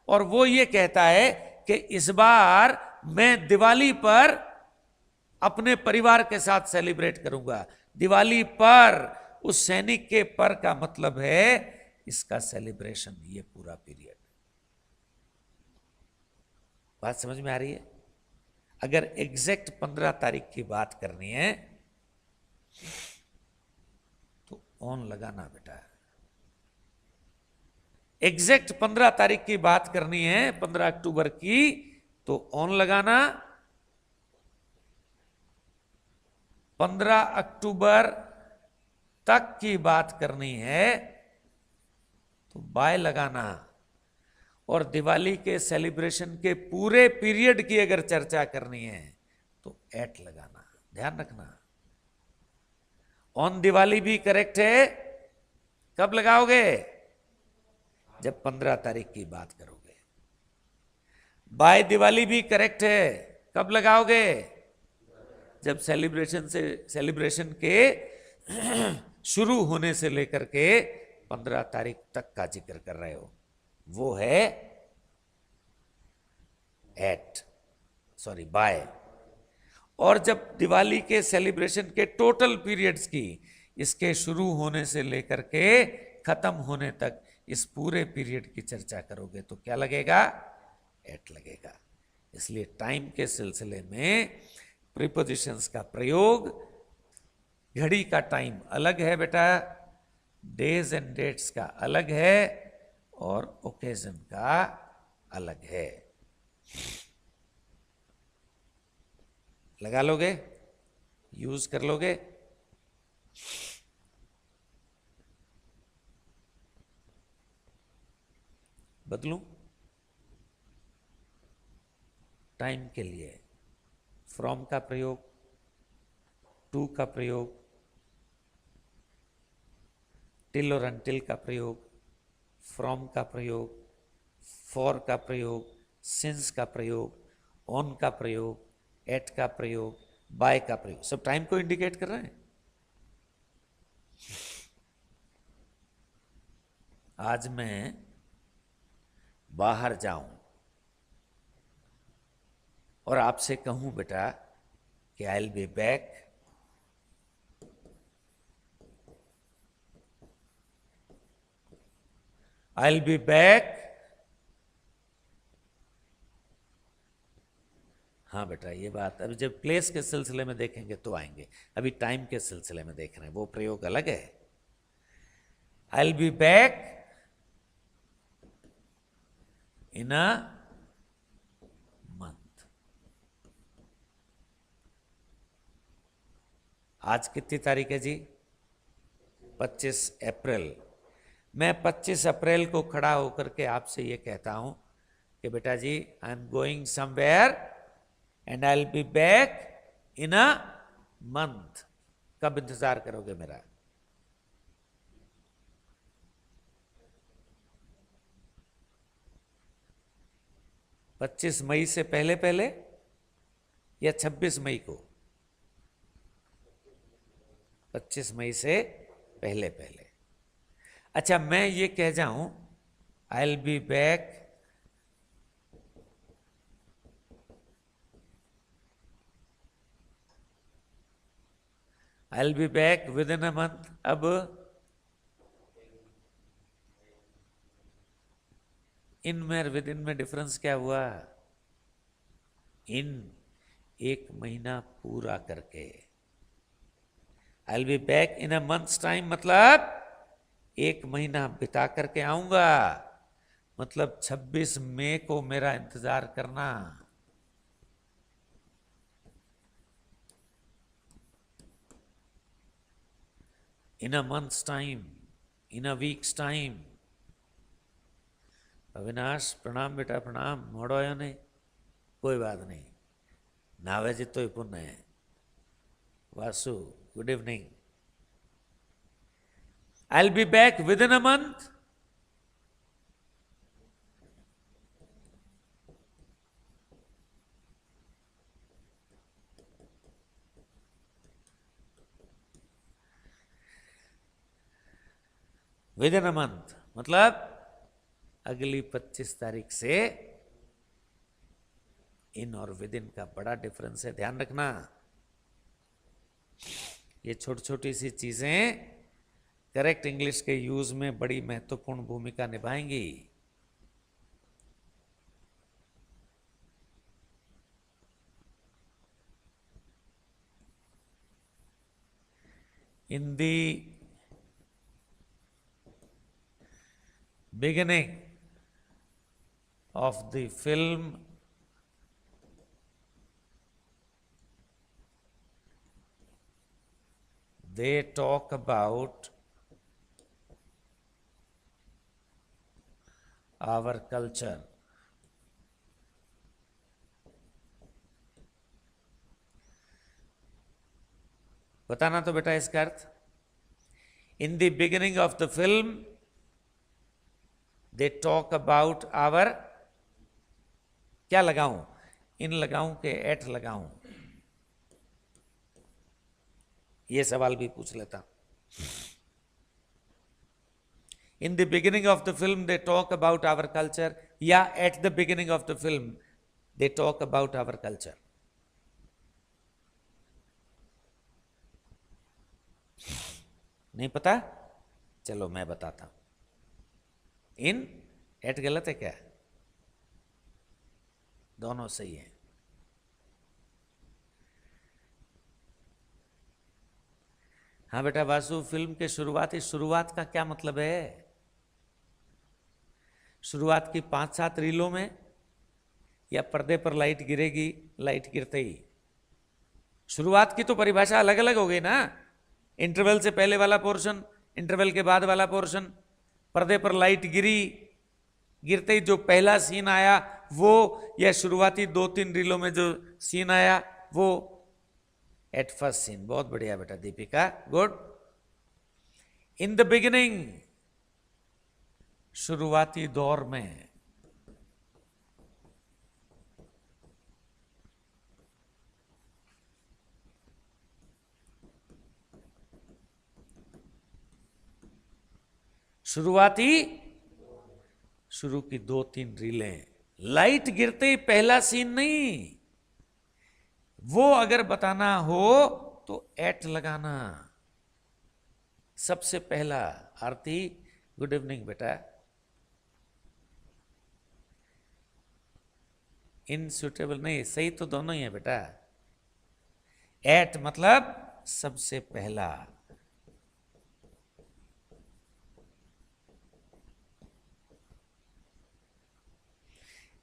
और वो ये कहता है कि इस बार मैं दिवाली पर अपने परिवार के साथ सेलिब्रेट करूंगा। दिवाली पर, उस सैनिक के पर का मतलब है इसका सेलिब्रेशन, ये पूरा पीरियड। बात समझ में आ रही है? अगर एग्जैक्ट 15 तारीख की बात करनी है तो ऑन लगाना बेटा। एग्जैक्ट 15 तारीख की बात करनी है, 15 अक्टूबर की, तो ऑन लगाना। 15 अक्टूबर तक की बात करनी है तो बाय लगाना, और दिवाली के सेलिब्रेशन के पूरे पीरियड की अगर चर्चा करनी है तो एट लगाना। ध्यान रखना, ऑन दिवाली भी करेक्ट है, कब लगाओगे? जब 15 तारीख की बात करोगे। बाय दिवाली भी करेक्ट है, कब लगाओगे? जब सेलिब्रेशन के शुरू होने से लेकर के 15 तारीख तक का जिक्र कर रहे हो, वो है बाय। और जब दिवाली के सेलिब्रेशन के टोटल पीरियड्स की, इसके शुरू होने से लेकर के खत्म होने तक इस पूरे पीरियड की चर्चा करोगे तो क्या लगेगा? एट लगेगा। इसलिए टाइम के सिलसिले में प्रीपोजिशंस का प्रयोग, घड़ी का टाइम अलग है बेटा, डेज एंड डेट्स का अलग है, और ओकेजन का अलग है। लगा लोगे? यूज कर लोगे? बदलूं? टाइम के लिए फ्रॉम का प्रयोग, टू का प्रयोग, टिल और अनटिल का प्रयोग, फ्रॉम का प्रयोग, फॉर का प्रयोग, सिंस का प्रयोग, ऑन का प्रयोग, एट का प्रयोग, बाय का प्रयोग, सब टाइम को इंडिकेट कर रहे हैं। आज मैं बाहर जाऊं और आपसे कहूं बेटा कि आई will be back, I will be back. हाँ बेटा, ये बात अभी जब प्लेस के सिलसिले में देखेंगे तो आएंगे, अभी टाइम के सिलसिले में देख रहे हैं, वो प्रयोग अलग है। आई will be back in a month. आज कितनी तारीख है जी? 25 अप्रैल। मैं 25 अप्रैल को खड़ा होकर के आपसे ये कहता हूं कि बेटा जी, I am going somewhere and I will be back in a month. कब इंतजार करोगे मेरा? पच्चीस मई से पहले पहले या 26 मई को? 25 मई से पहले पहले। अच्छा, मैं ये कह जाऊं आई will be back I will be back with in a month. अब इन में विद इन में डिफरेंस क्या हुआ? इन एक महीना पूरा करके। आई will be back in a months time मतलब एक महीना बिता करके आऊंगा, मतलब 26 मई को मेरा इंतजार करना। इन a months time, in a weeks time. Avinash प्रणाम बेटा, प्रणाम। मोड़ो आयो नहीं? कोई बात नहीं, नावे जितो ही पुण्य है। Vasu, good evening. I will be back with in a month. With in a month मतलब अगली 25 तारीख से इन और विद इन का बड़ा डिफरेंस है, ध्यान रखना। ये छोटी छोटी सी चीजें करेक्ट इंग्लिश के यूज में बड़ी महत्वपूर्ण भूमिका निभाएंगी। In the beginning of the film, they talk about our culture. बताना तो बेटा इसका अर्थ। In the beginning of the film they talk about our, क्या लगाऊं, इन लगाऊं के एट लगाऊं, ये सवाल भी पूछ लेता। In the beginning of the film they talk about our culture, या at the beginning of the film they talk about our culture. नहीं पता, चलो मैं बताता हूं। इन एट गलत है क्या? दोनों सही है। हाँ बेटा वासु, फिल्म के शुरुआत का क्या मतलब है? शुरुआत की 5-7 रीलों में, या पर्दे पर लाइट गिरेगी, लाइट गिरते ही? शुरुआत की तो परिभाषा अलग अलग हो गई ना। इंटरवल से पहले वाला पोर्शन, इंटरवल के बाद वाला पोर्शन, पर्दे पर लाइट गिरी, गिरते ही जो पहला सीन आया वो, या शुरुआती 2-3 रीलों में जो सीन आया वो एट फर्स्ट सीन। बहुत बढ़िया बेटा Deepika, good. In the beginning, शुरुआती दौर में। शुरू की 2-3 रीलें, लाइट गिरते ही पहला सीन नहीं, वो अगर बताना हो तो एट लगाना। सबसे पहला। आरती, गुड इवनिंग बेटा। इनसुटेबल नहीं, सही तो दोनों ही है बेटा। एट मतलब सबसे पहला।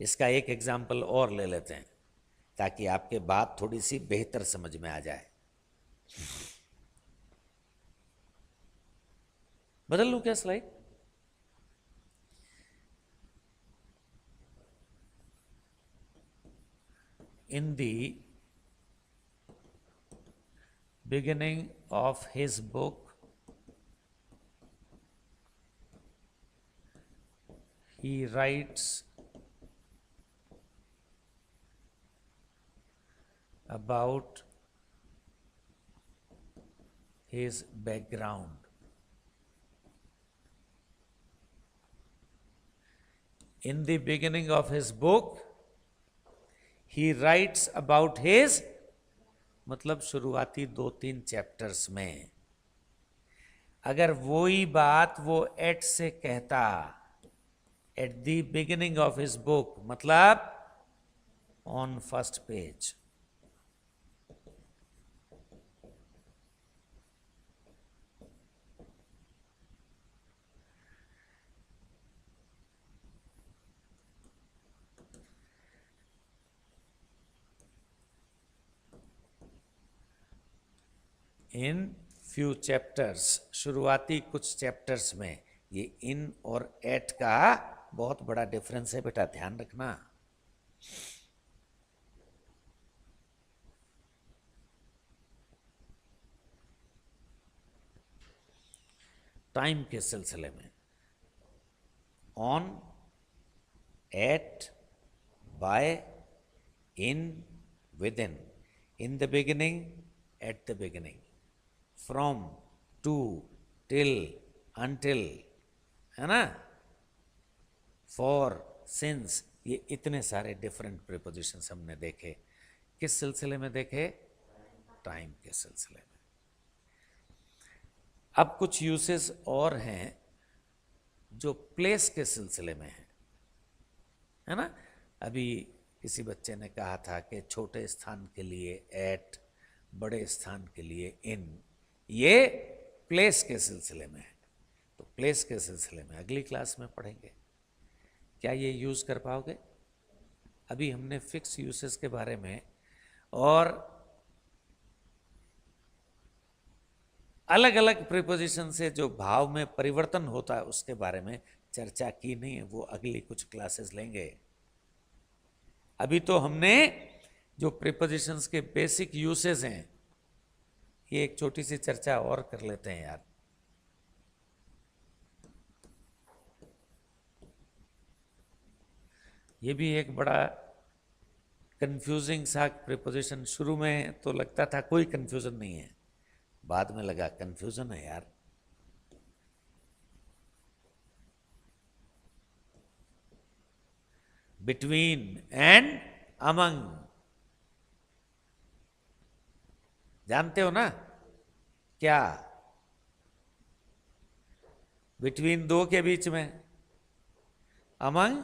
इसका एक एग्जाम्पल और ले लेते हैं ताकि आपके बात थोड़ी सी बेहतर समझ में आ जाए। बदल लूं क्या slide? In the beginning of his book he writes about his background. In the beginning of his book, he writes about his, मतलब शुरुआती 2-3 चैप्टर्स में। अगर वही बात वो एट से कहता, at the beginning of his book, मतलब on first page. In few chapters, शुरुआती कुछ चैप्टर्स में। ये इन और एट का बहुत बड़ा डिफरेंस है बेटा, ध्यान रखना। टाइम के सिलसिले में on, at, by, in, with in the beginning, at the beginning, from, to, till, until, है ना। फॉर, सिंस, ये इतने सारे डिफरेंट प्रीपोजिशंस हमने देखे। किस सिलसिले में देखे? टाइम के सिलसिले में। अब कुछ यूसेस और हैं जो प्लेस के सिलसिले में है ना। अभी किसी बच्चे ने कहा था कि छोटे स्थान के लिए एट, बड़े स्थान के लिए इन, ये प्लेस के सिलसिले में है। तो प्लेस के सिलसिले में अगली क्लास में पढ़ेंगे। क्या ये यूज कर पाओगे? अभी हमने फिक्स यूसेस के बारे में और अलग अलग प्रीपोजिशन से जो भाव में परिवर्तन होता है उसके बारे में चर्चा की नहीं है, वो अगली कुछ क्लासेस लेंगे। अभी तो हमने जो प्रीपोजिशंस के बेसिक यूसेस हैं, ये एक छोटी सी चर्चा और कर लेते हैं यार। ये भी एक बड़ा कंफ्यूजिंग सा प्रीपोजिशन, शुरू में तो लगता था कोई कंफ्यूजन नहीं है, बाद में लगा कंफ्यूजन है यार। बिटवीन एंड अमंग, जानते हो ना क्या? बिटवीन दो के बीच में, अमंग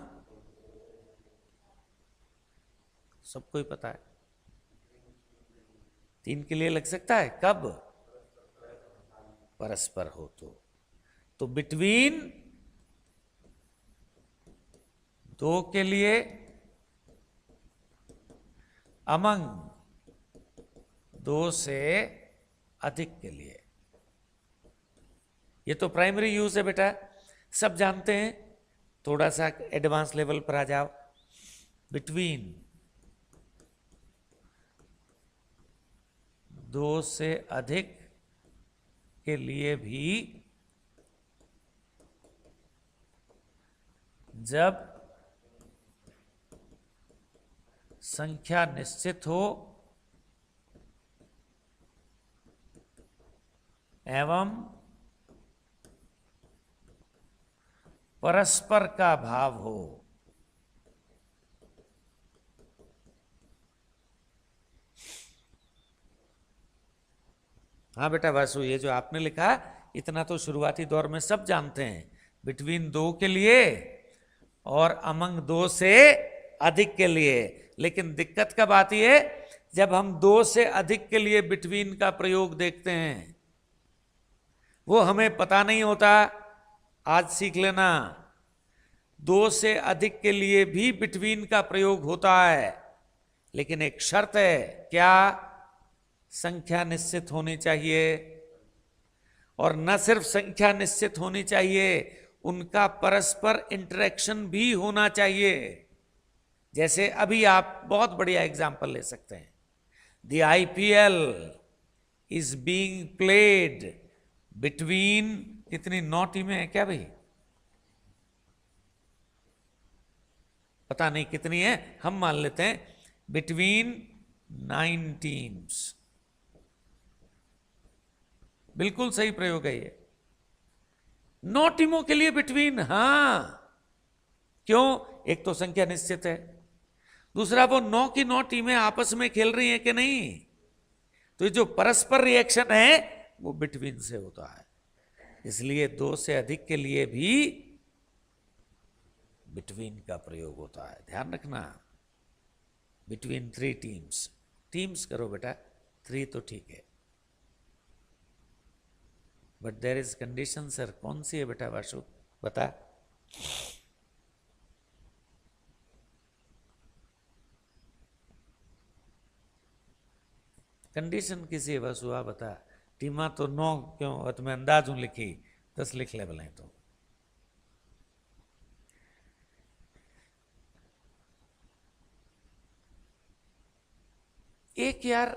सबको ही पता है। तीन के लिए लग सकता है, कब? परस्पर हो तो बिटवीन दो के लिए, अमंग दो से अधिक के लिए। ये तो प्राइमरी यूज है बेटा, सब जानते हैं। थोड़ा सा एडवांस लेवल पर आ जाओ। बिटवीन दो से अधिक के लिए भी जब संख्या निश्चित हो एवं परस्पर का भाव हो। हाँ बेटा वासु, ये जो आपने लिखा इतना तो शुरुआती दौर में सब जानते हैं, बिटवीन दो के लिए और अमंग दो से अधिक के लिए। लेकिन दिक्कत कब आती है? जब हम दो से अधिक के लिए बिटवीन का प्रयोग देखते हैं, वो हमें पता नहीं होता। आज सीख लेना, दो से अधिक के लिए भी बिटवीन का प्रयोग होता है, लेकिन एक शर्त है। क्या? संख्या निश्चित होनी चाहिए। और न सिर्फ संख्या निश्चित होनी चाहिए, उनका परस्पर इंटरेक्शन भी होना चाहिए। जैसे अभी आप बहुत बढ़िया एग्जांपल ले सकते हैं, the IPL is being played between, कितनी 9 टीमें हैं क्या भाई? पता नहीं कितनी है, हम मान लेते हैं बिटवीन 9 टीम्स। बिल्कुल सही प्रयोग है ये, 9 टीमों के लिए बिटवीन। हां, क्यों? एक तो संख्या निश्चित है, दूसरा वो 9 की 9 टीमें आपस में खेल रही हैं कि नहीं, तो ये जो परस्पर रिएक्शन है वो बिटवीन से होता है। इसलिए 2 से अधिक के लिए भी बिटवीन का प्रयोग होता है, ध्यान रखना। बिटवीन 3 टीम्स, टीम्स करो बेटा, 3 तो ठीक है, but there is condition. Sir कौन सी है बेटा वासु, बता। कंडीशन किसी है वासु, आ बता। टीमा तो 9 क्यों, और तुम्हें अंदाज हूं लिखी, 10 लिख ले भले तो। एक यार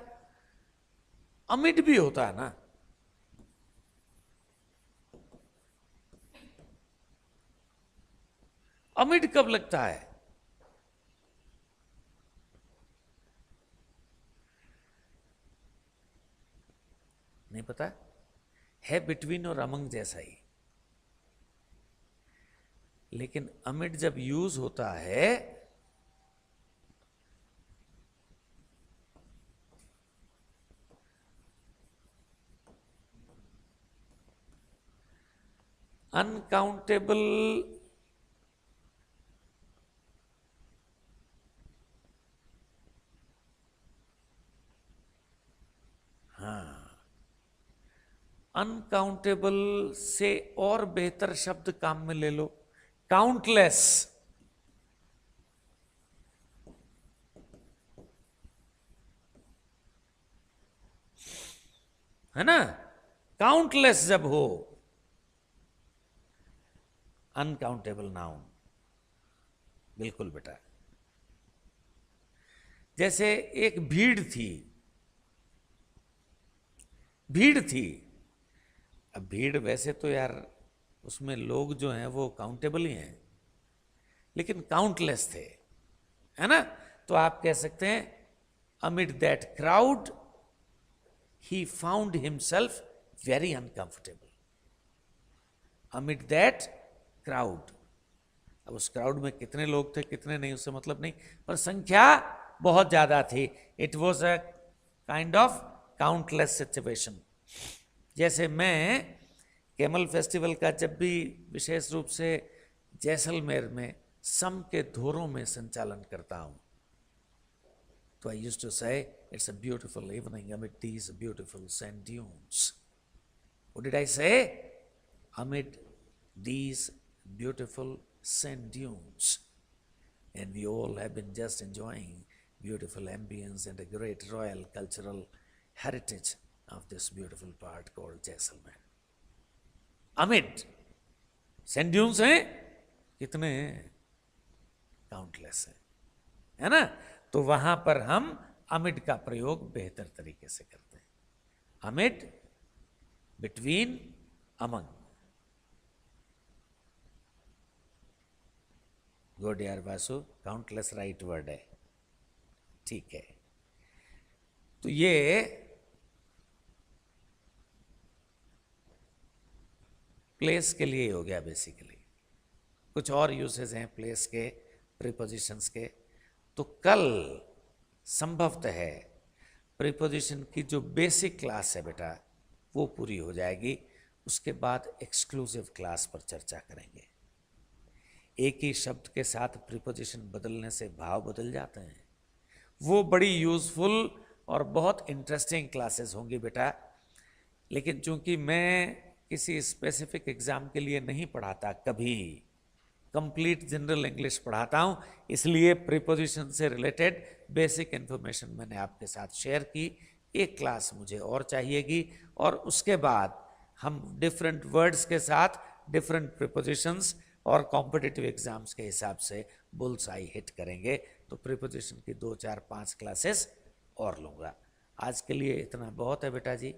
अमिट भी होता है ना, अमिट कब लगता है? नहीं पता है बिटवीन और अमंग जैसा ही। लेकिन अमिड जब यूज होता है अनकाउंटेबल अनकाउंटेबल से और बेहतर शब्द काम में ले लो, काउंटलेस। है ना, काउंटलेस जब हो, अनकाउंटेबल नाउन। बिल्कुल बेटा, जैसे एक भीड़ थी, भीड़ थी। अब भीड़ वैसे तो यार उसमें लोग जो हैं वो काउंटेबल ही हैं, लेकिन काउंटलेस थे, है ना। तो आप कह सकते हैं amid that crowd he found himself very uncomfortable. Amid that crowd, अब उस क्राउड में कितने लोग थे कितने नहीं उससे मतलब नहीं, पर संख्या बहुत ज्यादा थी। It was a kind of countless situation. जैसे मैं कैमल फेस्टिवल का जब भी विशेष रूप से जैसलमेर में सम के धोरों में संचालन करता हूं, तो I used to say it's a beautiful evening amid these beautiful sand dunes. What did I say? Amid these beautiful sand dunes, and we all have been just enjoying beautiful ambience and a great royal cultural heritage of this beautiful part called Jaisalmer. Amid sand dunes हैं कितने, countless है ना। तो वहां पर हम amid का प्रयोग बेहतर तरीके से करते हैं। Amid, between, among. गुड यार वासु, काउंटलेस राइट वर्ड है, ठीक है। तो ये प्लेस के लिए हो गया बेसिकली। कुछ और यूसेज हैं प्लेस के, प्रीपोजिशंस के। तो कल संभवतः है प्रीपोजिशन की जो बेसिक क्लास है बेटा वो पूरी हो जाएगी, उसके बाद एक्सक्लूसिव क्लास पर चर्चा करेंगे। एक ही शब्द के साथ प्रीपोजिशन बदलने से भाव बदल जाते हैं। वो बड़ी यूजफुल और बहुत इंटरेस्टिंग क्लासेस होंगी बेटा। लेकिन चूंकि मैं किसी स्पेसिफिक एग्जाम के लिए नहीं पढ़ाता, कभी कंप्लीट जनरल इंग्लिश पढ़ाता हूं, इसलिए प्रीपोजिशन से रिलेटेड बेसिक इंफॉर्मेशन मैंने आपके साथ शेयर की। एक क्लास मुझे और चाहिएगी और उसके बाद हम डिफरेंट वर्ड्स के साथ डिफरेंट प्रीपोजिशंस और कॉम्पिटिटिव एग्जाम्स के हिसाब से बुल्स आई हिट करेंगे। तो प्रीपोजिशन की 2, 4, 5 क्लासेस और लूँगा। आज के लिए इतना बहुत है बेटा जी।